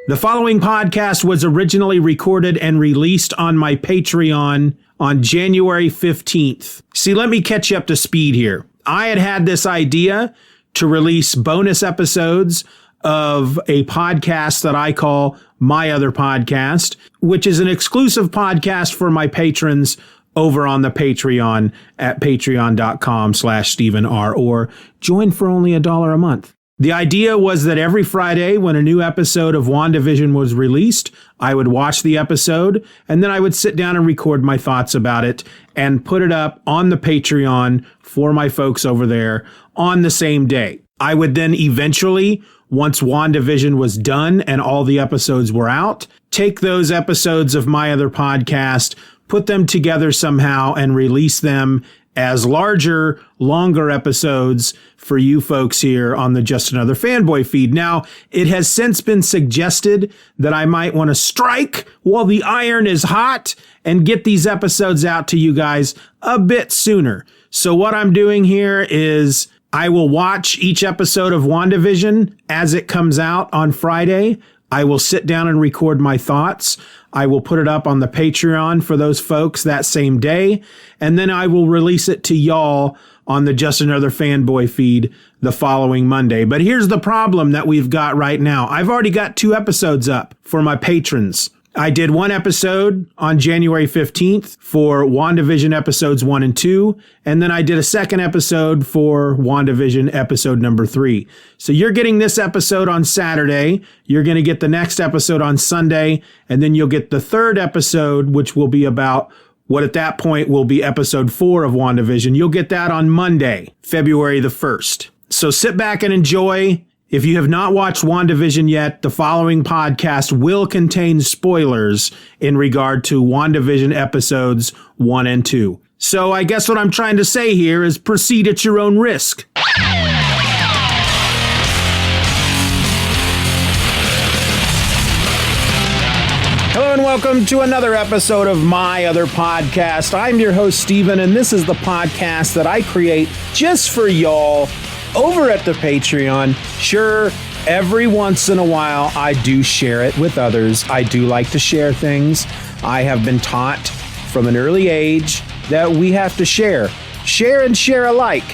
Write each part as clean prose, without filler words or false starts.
The following podcast was originally recorded and released on my Patreon on January 15th. See, let me catch you up to speed here. I had this idea to release bonus episodes of a podcast that I call My Other Podcast, which is an exclusive podcast for my patrons over on the Patreon at patreon.com/StephenR, or join for only $1 a month. The idea was that every Friday when a new episode of WandaVision was released, I would watch the episode and then I would sit down and record my thoughts about it and put it up on the Patreon for my folks over there on the same day. I would then eventually, once WandaVision was done and all the episodes were out, take those episodes of My Other Podcast, put them together somehow and release them as larger, longer episodes for you folks here on the Just Another Fanboy feed. Now, it has since been suggested that I might want to strike while the iron is hot and get these episodes out to you guys a bit sooner. So what I'm doing here is I will watch each episode of WandaVision as it comes out on Friday. I will sit down and record my thoughts. I will put it up on the Patreon for those folks that same day. And then I will release it to y'all on the Just Another Fanboy feed the following Monday. But here's the problem that we've got right now. I've already got 2 episodes up for my patrons. I did 1 episode on January 15th for WandaVision episodes 1 and 2. And then I did a second episode for WandaVision episode number 3. So you're getting this episode on Saturday. You're going to get the next episode on Sunday. And then you'll get the third episode, which will be about what at that point will be episode 4 of WandaVision. You'll get that on Monday, February the 1st. So sit back and enjoy. If you have not watched WandaVision yet, the following podcast will contain spoilers in regard to WandaVision episodes 1 and 2. So I guess what I'm trying to say here is proceed at your own risk. Hello and welcome to another episode of My Other Podcast. I'm your host, Stephen, and this is the podcast that I create just for y'all over at the Patreon. Sure, every once in a while, I do share it with others. I do like to share things. I have been taught from an early age that we have to share. Share and share alike.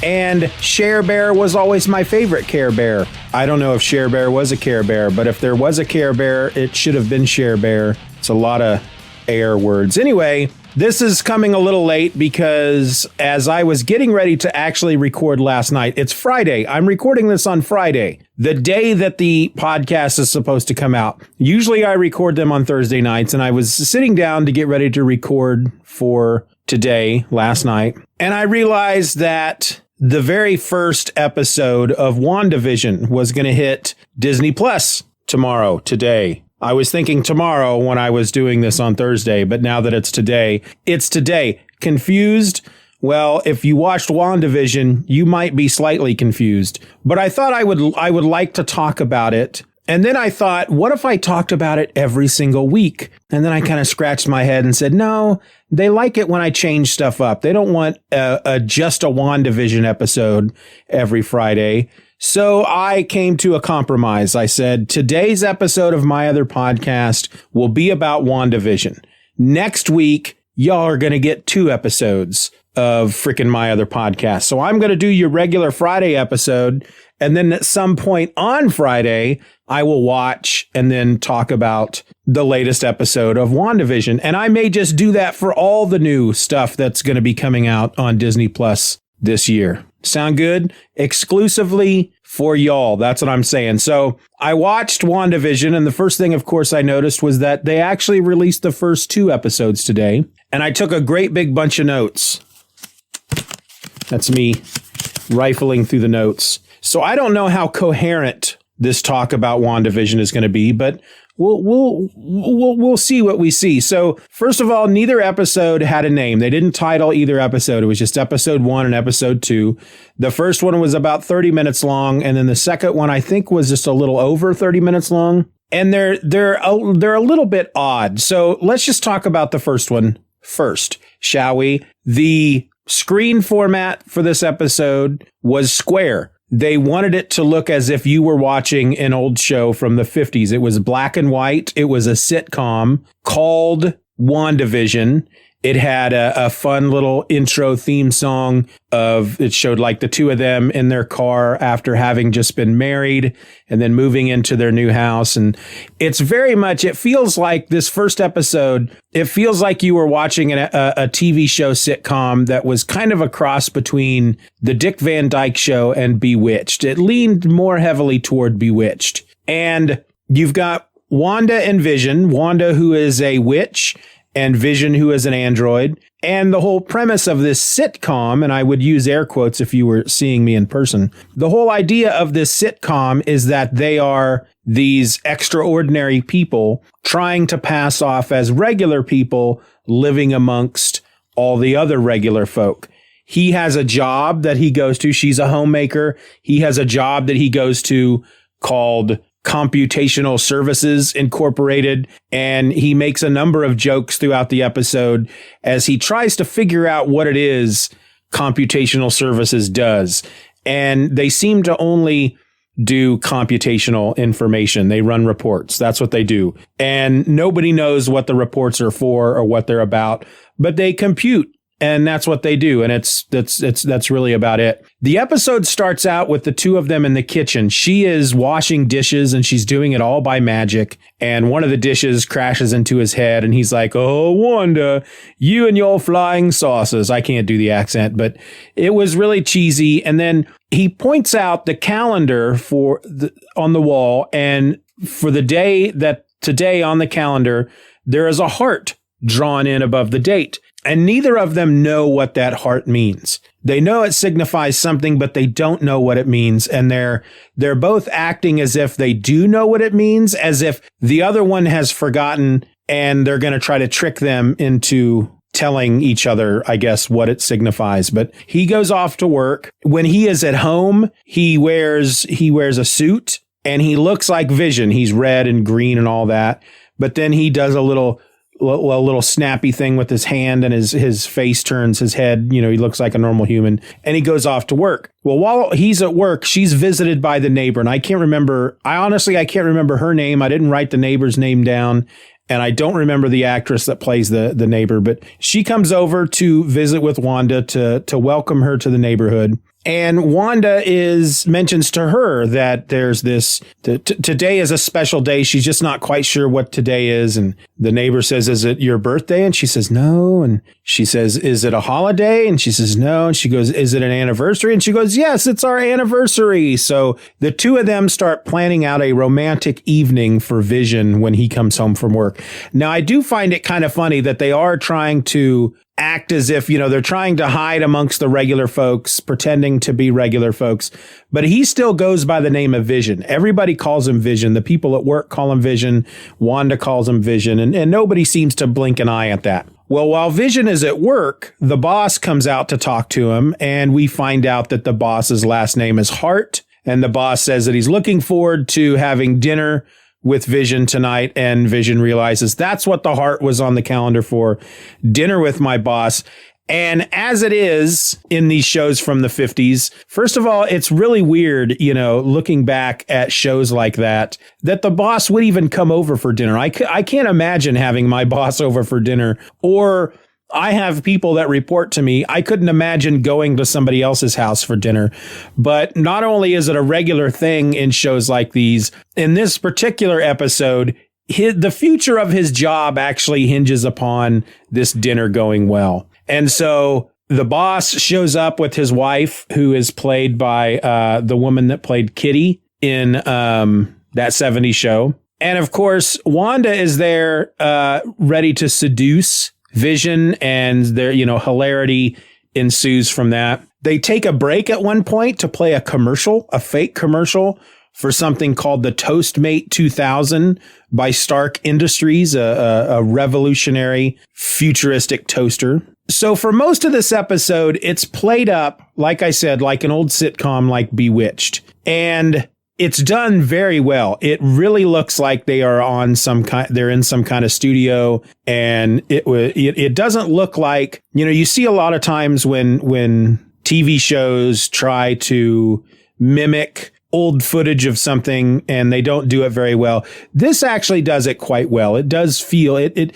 And Share Bear was always my favorite Care Bear. I don't know if Share Bear was a Care Bear, but if there was a Care Bear, it should have been Share Bear. It's a lot of air words. Anyway, this is coming a little late because as I was getting ready to actually record last night, it's Friday. I'm recording this on Friday, the day that the podcast is supposed to come out. Usually I record them on Thursday nights, and I was sitting down to get ready to record for today, last night, and I realized that the very first episode of WandaVision was going to hit Disney Plus today. I was thinking tomorrow when I was doing this on Thursday, but now that it's today. Confused? Well, if you watched WandaVision, you might be slightly confused. But I thought I would like to talk about it. And then I thought, what if I talked about it every single week? And then I kind of scratched my head and said, no, they like it when I change stuff up. They don't want just a WandaVision episode every Friday. So I came to a compromise. I said, today's episode of My Other Podcast will be about WandaVision. Next week, y'all are going to get 2 episodes of freaking My Other Podcast. So I'm going to do your regular Friday episode. And then at some point on Friday, I will watch and then talk about the latest episode of WandaVision. And I may just do that for all the new stuff that's going to be coming out on Disney Plus this year. Sound good? Exclusively for y'all. That's what I'm saying. So I watched WandaVision, and the first thing, of course, I noticed was that they actually released the first 2 episodes today. And I took a great big bunch of notes. That's me rifling through the notes. So I don't know how coherent this talk about WandaVision is going to be, but we'll see what we see. So first of all, neither episode had a name. They didn't title either episode. It was just episode 1 and episode 2. The first one was about 30 minutes long, and then the second one I think was just a little over 30 minutes long. And they're a little bit odd. So let's just talk about the first one first, shall we? The screen format for this episode was square. they wanted it to look as if you were watching an old show from the 50s. It was black and white. It was a sitcom called WandaVision. It had a fun little intro theme song it showed like the two of them in their car after having just been married and then moving into their new house. And it's very much, it feels like this first episode, it feels like you were watching a TV show sitcom that was kind of a cross between the Dick Van Dyke Show and Bewitched. It leaned more heavily toward Bewitched. And you've got Wanda and Vision, Wanda, who is a witch, and Vision, who is an android. And the whole premise of this sitcom, and I would use air quotes if you were seeing me in person, the whole idea of this sitcom is that they are these extraordinary people trying to pass off as regular people living amongst all the other regular folk. He has a job that he goes to. She's a homemaker. He has a job that he goes to called Computational Services Incorporated, and he makes a number of jokes throughout the episode as he tries to figure out what it is computational services does. And they seem to only do computational information. They run reports. That's what they do. And nobody knows what the reports are for or what they're about, but they compute. And that's what they do. And that's really about it. The episode starts out with the two of them in the kitchen. She is washing dishes and she's doing it all by magic. And one of the dishes crashes into his head and he's like, "Oh, Wanda, you and your flying saucers." I can't do the accent, but it was really cheesy. And then he points out the calendar on the wall. And for the day that today on the calendar, there is a heart drawn in above the date. And neither of them know what that heart means. They know it signifies something, but they don't know what it means. And they're both acting as if they do know what it means, as if the other one has forgotten and they're going to try to trick them into telling each other, I guess, what it signifies. But he goes off to work. When he is at home, he wears a suit and he looks like Vision. He's red and green and all that. But then he does a little snappy thing with his hand and his face turns, his head, he looks like a normal human, and he goes off to work. Well, while he's at work, she's visited by the neighbor, and I can't remember her name. I didn't write the neighbor's name down, and I don't remember the actress that plays the neighbor, but she comes over to visit with Wanda to welcome her to the neighborhood. And Wanda mentions to her that there's today is a special day. She's just not quite sure what today is. And the neighbor says, "Is it your birthday?" And she says, "No." And she says, "Is it a holiday?" And she says, "No." And she goes, "Is it an anniversary?" And she goes, "Yes, it's our anniversary." So the two of them start planning out a romantic evening for Vision when he comes home from work. Now, I do find it kind of funny that they are trying to act as if, they're trying to hide amongst the regular folks, pretending to be regular folks. But he still goes by the name of Vision. Everybody calls him Vision. The people at work call him Vision. Wanda calls him Vision. And nobody seems to blink an eye at that. Well, while Vision is at work, the boss comes out to talk to him. And we find out that the boss's last name is Hart. And the boss says that he's looking forward to having dinner with Vision tonight, and Vision realizes that's what the heart was on the calendar for, dinner with my boss. And as it is in these shows from the 50s, first of all, it's really weird, looking back at shows like that the boss would even come over for dinner. I can't imagine having my boss over for dinner, or I have people that report to me. I couldn't imagine going to somebody else's house for dinner. But not only is it a regular thing in shows like these, in this particular episode, the future of his job actually hinges upon this dinner going well. And so the boss shows up with his wife, who is played by the woman that played Kitty in that 70s show. And of course, Wanda is there ready to seduce Vision, and their, hilarity ensues from that. They take a break at one point to play a fake commercial for something called the Toastmate 2000 by Stark Industries, a revolutionary futuristic toaster. So for most of this episode, it's played up, like I said, like an old sitcom like Bewitched. And it's done very well. It really looks like they are they're in some kind of studio, and it doesn't look like, you see a lot of times when TV shows try to mimic old footage of something, and they don't do it very well. This actually does it quite well. It does feel it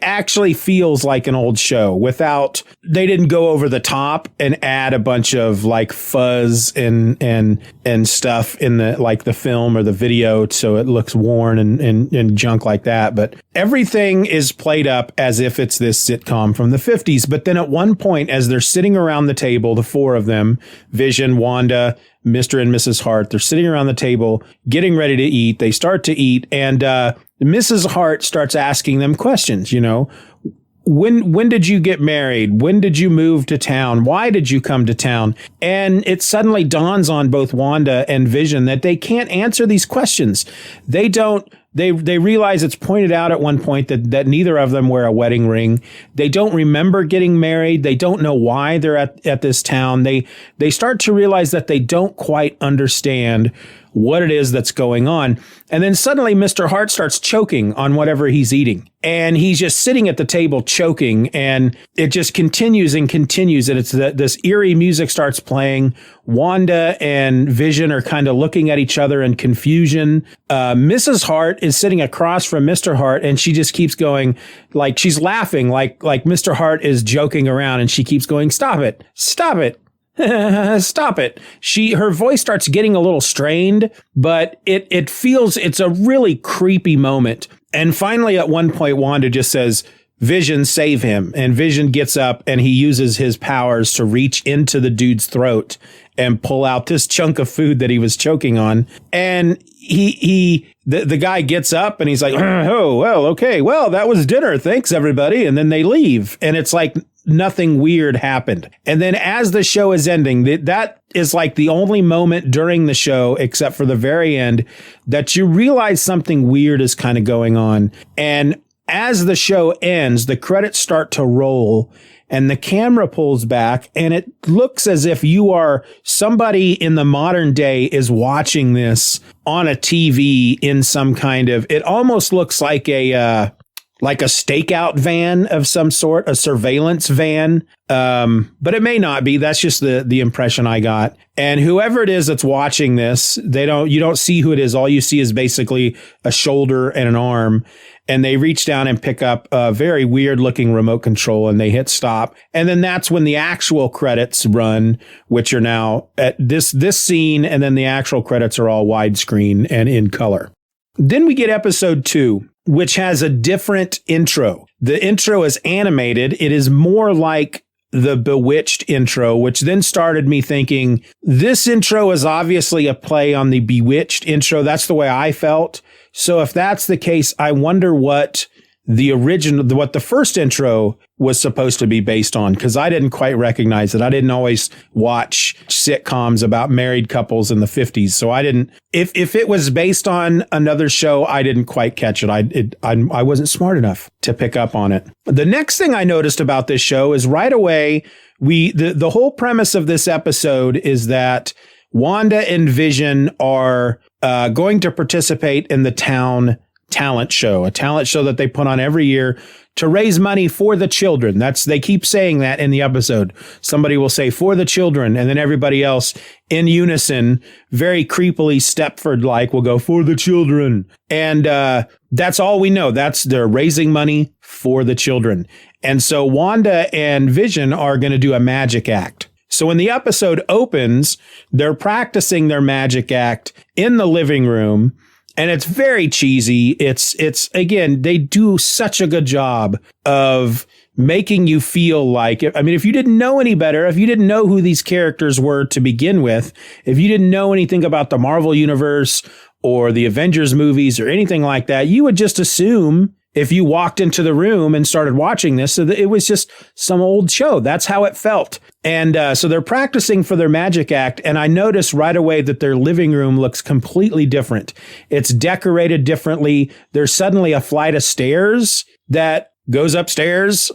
actually feels like an old show without, they didn't go over the top and add a bunch of like fuzz and stuff in the, like the film or the video. So it looks worn and junk like that. But everything is played up as if it's this sitcom from the 50s. But then at one point, as they're sitting around the table, the four of them, Vision, Wanda, Mr. and Mrs. Hart, they're sitting around the table getting ready to eat. They start to eat, and Mrs. Hart starts asking them questions. You know, when did you get married? When did you move to town? Why did you come to town? And it suddenly dawns on both Wanda and Vision that they can't answer these questions. They don't. They realize it's pointed out at one point that neither of them wear a wedding ring. They don't remember getting married. They don't know why they're at this town. They start to realize that they don't quite understand what it is that's going on. And then suddenly Mr. Hart starts choking on whatever he's eating. And he's just sitting at the table choking, and it just continues and continues. And it's this eerie music starts playing. Wanda and Vision are kind of looking at each other in confusion. Mrs. Hart is sitting across from Mr. Hart, and she just keeps going, like she's laughing, like Mr. Hart is joking around, and she keeps going, "Stop it, stop it." Stop it. Her voice starts getting a little strained, but it feels, it's a really creepy moment. And finally, at one point, Wanda just says, "Vision, save him." And Vision gets up and he uses his powers to reach into the dude's throat and pull out this chunk of food that he was choking on. And the guy gets up and he's like, "Oh, well, okay. Well, that was dinner. Thanks, everybody." And then they leave. And it's like nothing weird happened. And then as the show is ending, that is like the only moment during the show, except for the very end, that you realize something weird is kind of going on. And as the show ends, the credits start to roll and the camera pulls back, and it looks as if somebody in the modern day is watching this on a TV in some kind of, it almost looks like a stakeout van of some sort, a surveillance van. But it may not be. That's just the impression I got. And whoever it is that's watching this, you don't see who it is. All you see is basically a shoulder and an arm. And they reach down and pick up a very weird looking remote control, and they hit stop. And then that's when the actual credits run, which are now at this scene. And then the actual credits are all widescreen and in color. Then we get episode 2, which has a different intro. The intro is animated. It is more like the Bewitched intro, which then started me thinking, this intro is obviously a play on the Bewitched intro. That's the way I felt. So if that's the case, I wonder what the first intro was supposed to be based on, because I didn't quite recognize it. I didn't always watch sitcoms about married couples in the 50s. So I didn't, if it was based on another show, I didn't quite catch it. I wasn't smart enough to pick up on it. The next thing I noticed about this show is right away, the whole premise of this episode is that Wanda and Vision are going to participate in the town talent show, a talent show that they put on every year to raise money for the children. They keep saying that in the episode. Somebody will say for the children, and then everybody else in unison, very creepily Stepford-like, will go for the children. And that's all we know. They're raising money for the children. And so Wanda and Vision are going to do a magic act. So when the episode opens, they're practicing their magic act in the living room. And it's very cheesy. It's again, they do such a good job of making you feel like, I mean, if you didn't know any better, if you didn't know who these characters were to begin with, if you didn't know anything about the Marvel Universe or the Avengers movies or anything like that, you would just assume, if you walked into the room and started watching this, so that it was just some old show. That's how it felt. And so they're practicing for their magic act. And I noticed right away that their living room looks completely different. It's decorated differently. There's suddenly a flight of stairs that goes upstairs,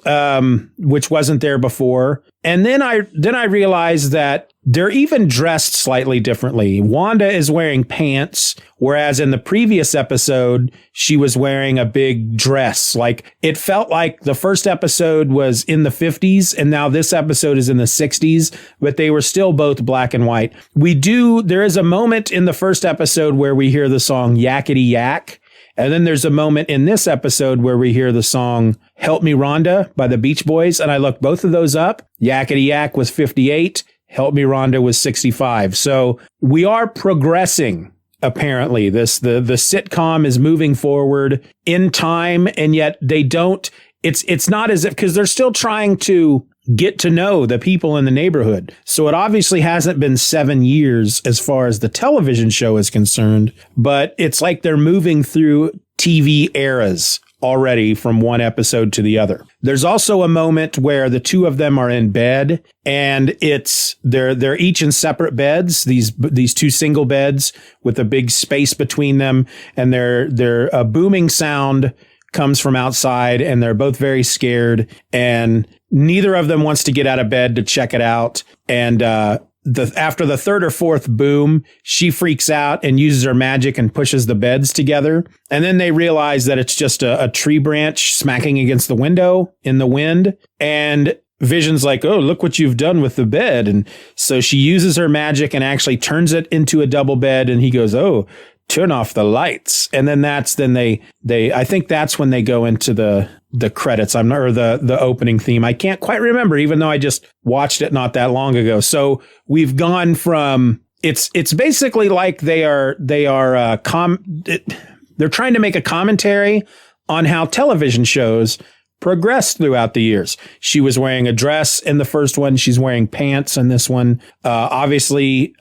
which wasn't there before. And then I realized that they're even dressed slightly differently. Wanda is wearing pants, whereas in the previous episode, she was wearing a big dress. Like, it felt like the first episode was in the 50s, and now this episode is in the 60s, but they were still both black and white. There is a moment in the first episode where we hear the song Yakety Yak. And then there's a moment in this episode where we hear the song Help Me Rhonda by the Beach Boys. And I looked both of those up. Yakety Yak was 58. Help Me Rhonda was 65. So we are progressing. Apparently, the sitcom is moving forward in time, and yet they don't. It's not as if, because they're still trying to get to know the people in the neighborhood. So it obviously hasn't been 7 years as far as the television show is concerned, but it's like they're moving through TV eras already from one episode to the other. There's also a moment where the two of them are in bed, and they're each in separate beds, these two single beds with a big space between them, and they're a booming sound comes from outside, and they're both very scared, and neither of them wants to get out of bed to check it out. And after the third or fourth boom, she freaks out and uses her magic and pushes the beds together. And then they realize that it's just a tree branch smacking against the window in the wind. And Vision's like, oh, look what you've done with the bed. And so she uses her magic and actually turns it into a double bed. And he goes, oh, turn off the lights. And then I think that's when they go into the credits. Or the opening theme. I can't quite remember, even though I just watched it not that long ago. So we've gone from it's basically like they're trying to make a commentary on how television shows progressed throughout the years. She was wearing a dress in the first one. She's wearing pants in this one. Obviously,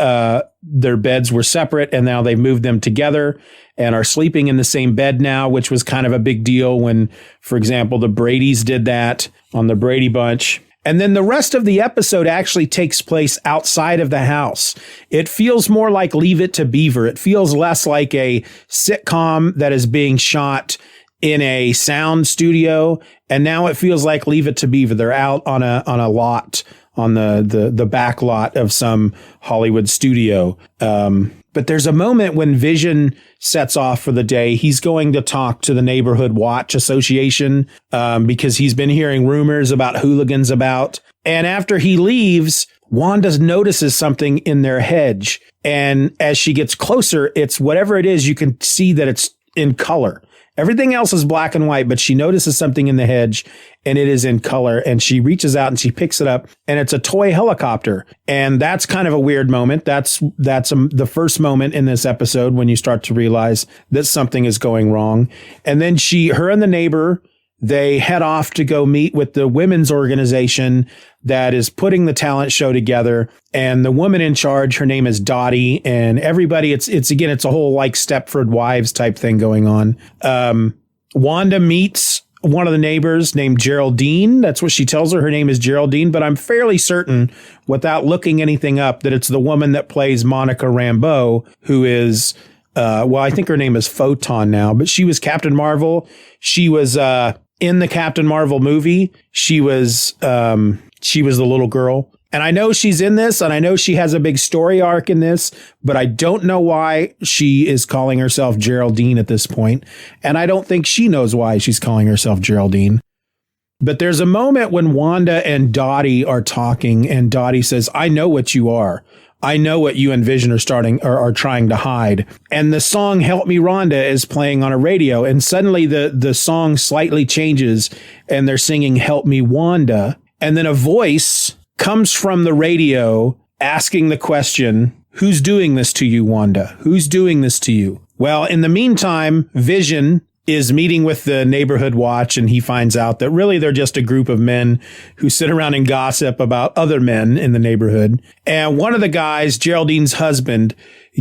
their beds were separate, and now they've moved them together and are sleeping in the same bed now, which was kind of a big deal when, for example, the Bradys did that on the Brady Bunch. And then the rest of the episode actually takes place outside of the house. It feels more like Leave It to Beaver. It feels less like a sitcom that is being shot in a sound studio, and now it feels like Leave It to Beaver. They're out on a lot, on the back lot of some Hollywood studio. But there's a moment when Vision sets off for the day. He's going to talk to the Neighborhood Watch Association because he's been hearing rumors about hooligans about. And after he leaves, Wanda notices something in their hedge. And as she gets closer, it's whatever it is, you can see that it's in color. Everything else is black and white, but she notices something in the hedge, and it is in color, and she reaches out and she picks it up, and it's a toy helicopter. And that's kind of a weird moment. That's the first moment in this episode when you start to realize that something is going wrong. And then her and the neighbor, they head off to go meet with the women's organization that is putting the talent show together. And the woman in charge, her name is Dottie, and everybody, it's a whole like Stepford Wives type thing going on. Wanda meets one of the neighbors named Geraldine. That's what she tells her. Her name is Geraldine, but I'm fairly certain, without looking anything up, that it's the woman that plays Monica Rambeau, who is, I think her name is Photon now, but she was Captain Marvel. She was, in the Captain Marvel movie. She was the little girl. And I know she's in this, and I know she has a big story arc in this, but I don't know why she is calling herself Geraldine at this point. And I don't think she knows why she's calling herself Geraldine. But there's a moment when Wanda and Dottie are talking, and Dottie says, I know what you are. I know what you and Vision are trying to hide. And the song Help Me Rhonda is playing on a radio. And suddenly the song slightly changes, and they're singing Help Me Wanda. And then a voice comes from the radio asking the question, who's doing this to you, Wanda? Who's doing this to you? Well, in the meantime, Vision is meeting with the Neighborhood Watch, and he finds out that really they're just a group of men who sit around and gossip about other men in the neighborhood. And one of the guys, Geraldine's husband,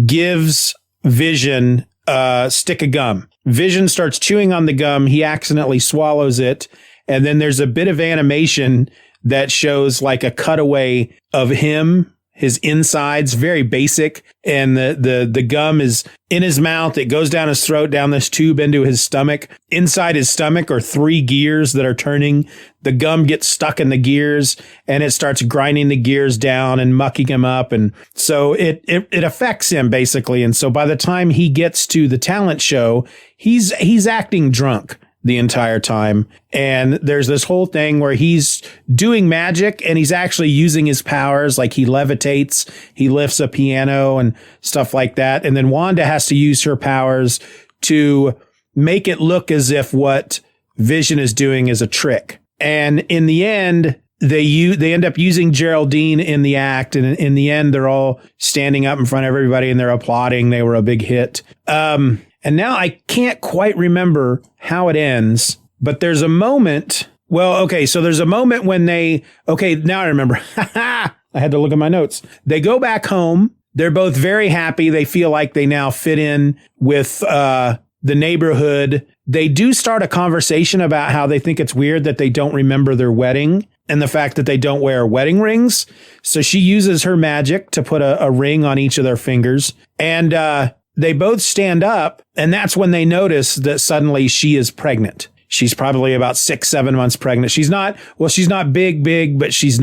gives Vision a stick of gum. Vision starts chewing on the gum. He accidentally swallows it. And then there's a bit of animation that shows like a cutaway of him his insides, very basic. And the gum is in his mouth. It goes down his throat, down this tube into his stomach. Inside his stomach are 3 gears that are turning. The gum gets stuck in the gears and it starts grinding the gears down and mucking him up. And so it affects him basically. And so by the time he gets to the talent show, he's acting drunk the entire time. And there's this whole thing where he's doing magic and he's actually using his powers. Like he levitates, he lifts a piano and stuff like that. And then Wanda has to use her powers to make it look as if what Vision is doing is a trick. And in the end, they end up using Geraldine in the act. And in the end, they're all standing up in front of everybody and they're applauding. They were a big hit. And now I can't quite remember how it ends, but there's a moment. Well, okay, so there's a moment when now I remember. I had to look at my notes. They go back home. They're both very happy. They feel like they now fit in with the neighborhood. They do start a conversation about how they think it's weird that they don't remember their wedding and the fact that they don't wear wedding rings. So she uses her magic to put a ring on each of their fingers. And they both stand up, and that's when they notice that suddenly she is pregnant. She's probably about 6-7 months pregnant. She's not big, but she's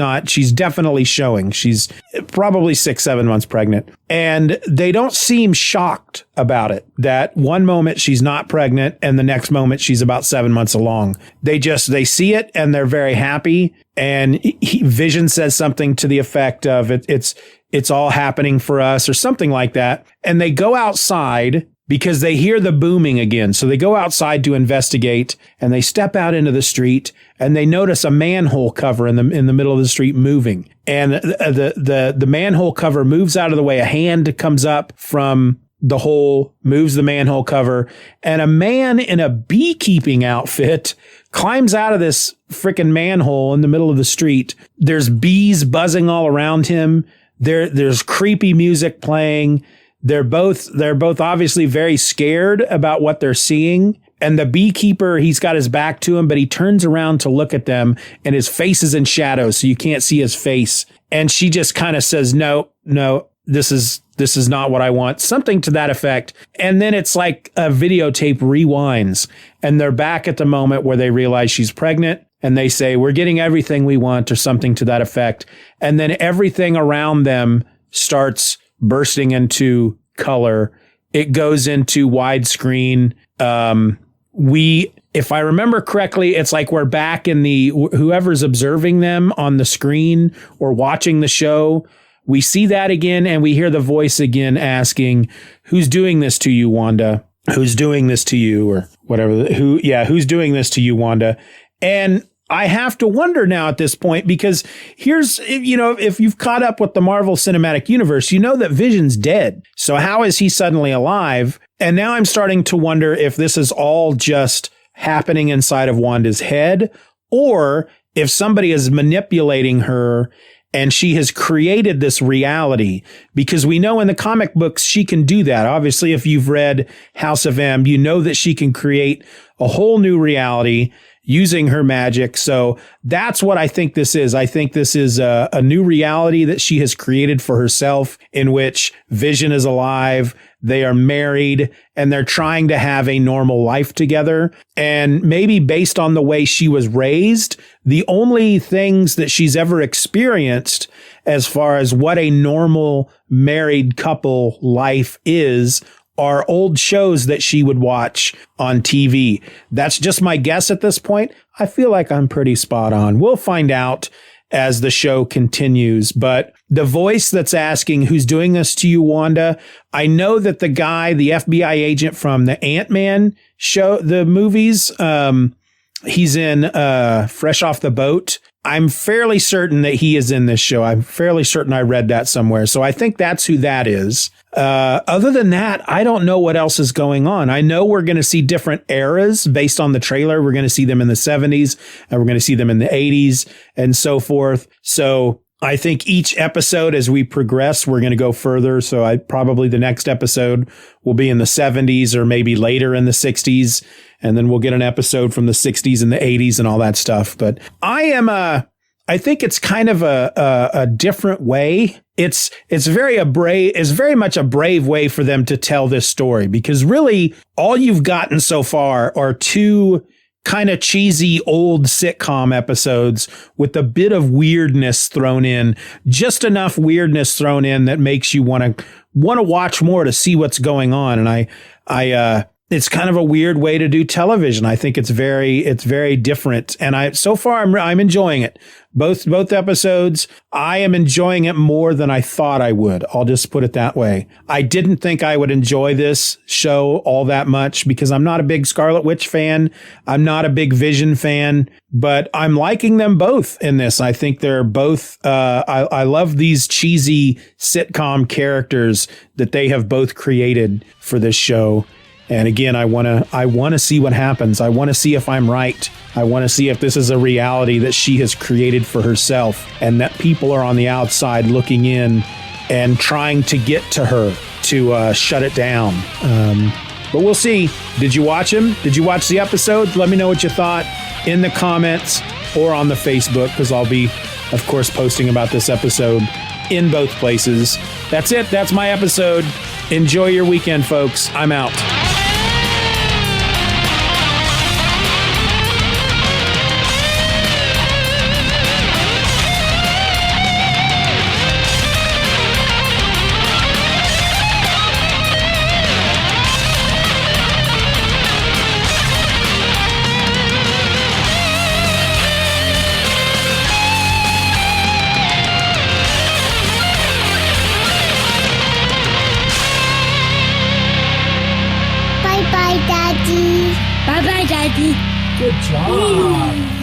definitely showing. She's probably 6-7 months pregnant. And they don't seem shocked about it, that one moment she's not pregnant and the next moment she's about 7 months along. They see it and they're very happy. And Vision says something to the effect of it's all happening for us or something like that. And they go outside because they hear the booming again. So they go outside to investigate and they step out into the street and they notice a manhole cover in the middle of the street moving. And the manhole cover moves out of the way. A hand comes up from the hole, moves the manhole cover, and a man in a beekeeping outfit climbs out of this freaking manhole in the middle of the street. There's bees buzzing all around him. There's creepy music playing. They're both obviously very scared about what they're seeing. And the beekeeper, he's got his back to him, but he turns around to look at them and his face is in shadow, so you can't see his face. And she just kind of says, no, this is not what I want. Something to that effect. And then it's like a videotape rewinds and they're back at the moment where they realize she's pregnant. And they say, we're getting everything we want or something to that effect. And then everything around them starts bursting into color. It goes into widescreen. If I remember correctly, it's like we're back in whoever's observing them on the screen or watching the show. We see that again and we hear the voice again asking, who's doing this to you, Wanda? Who's doing this to you or whatever? Who's doing this to you, Wanda? And I have to wonder now at this point, because here's, if you've caught up with the Marvel Cinematic Universe, you know that Vision's dead. So how is he suddenly alive? And now I'm starting to wonder if this is all just happening inside of Wanda's head, or if somebody is manipulating her and she has created this reality, because we know in the comic books she can do that. Obviously, if you've read House of M, you know that she can create a whole new reality using her magic. So that's what I think this is. I think this is a new reality that she has created for herself, in which Vision is alive, they are married, and they're trying to have a normal life together. And maybe based on the way she was raised, the only things that she's ever experienced as far as what a normal married couple life is are old shows that she would watch on TV. That's just my guess at this point. I feel like I'm pretty spot on. We'll find out as the show continues. But the voice that's asking, who's doing this to you, Wanda? I know that the guy, the FBI agent from the Ant-Man show, the movies, he's in Fresh Off the Boat. I'm fairly certain that he is in this show. I'm fairly certain I read that somewhere. So I think that's who that is. Other than that, I don't know what else is going on. I know we're going to see different eras based on the trailer. We're going to see them in the 70s and we're going to see them in the 80s and so forth. So I think each episode as we progress, we're going to go further. So probably the next episode will be in the 70s or maybe later in the 60s. And then we'll get an episode from the 60s and the 80s and all that stuff. But I think it's kind of a different way. It's very much a brave way for them to tell this story, because really all you've gotten so far are two kind of cheesy old sitcom episodes with a bit of weirdness thrown in, just enough weirdness thrown in that makes you want to watch more to see what's going on. And I it's kind of a weird way to do television. I think it's very different. And so far I'm enjoying it. Both episodes, I am enjoying it more than I thought I would. I'll just put it that way. I didn't think I would enjoy this show all that much because I'm not a big Scarlet Witch fan. I'm not a big Vision fan, but I'm liking them both in this. I think they're both, I love these cheesy sitcom characters that they have both created for this show. And again, I want to see what happens. I want to see if I'm right. I want to see if this is a reality that she has created for herself and that people are on the outside looking in and trying to get to her to shut it down. But we'll see. Did you watch him? Did you watch the episode? Let me know what you thought in the comments or on the Facebook, because I'll be, of course, posting about this episode in both places. That's it. That's my episode. Enjoy your weekend, folks. I'm out. Bye-bye, Daddy. Bye-bye, Daddy. Good job.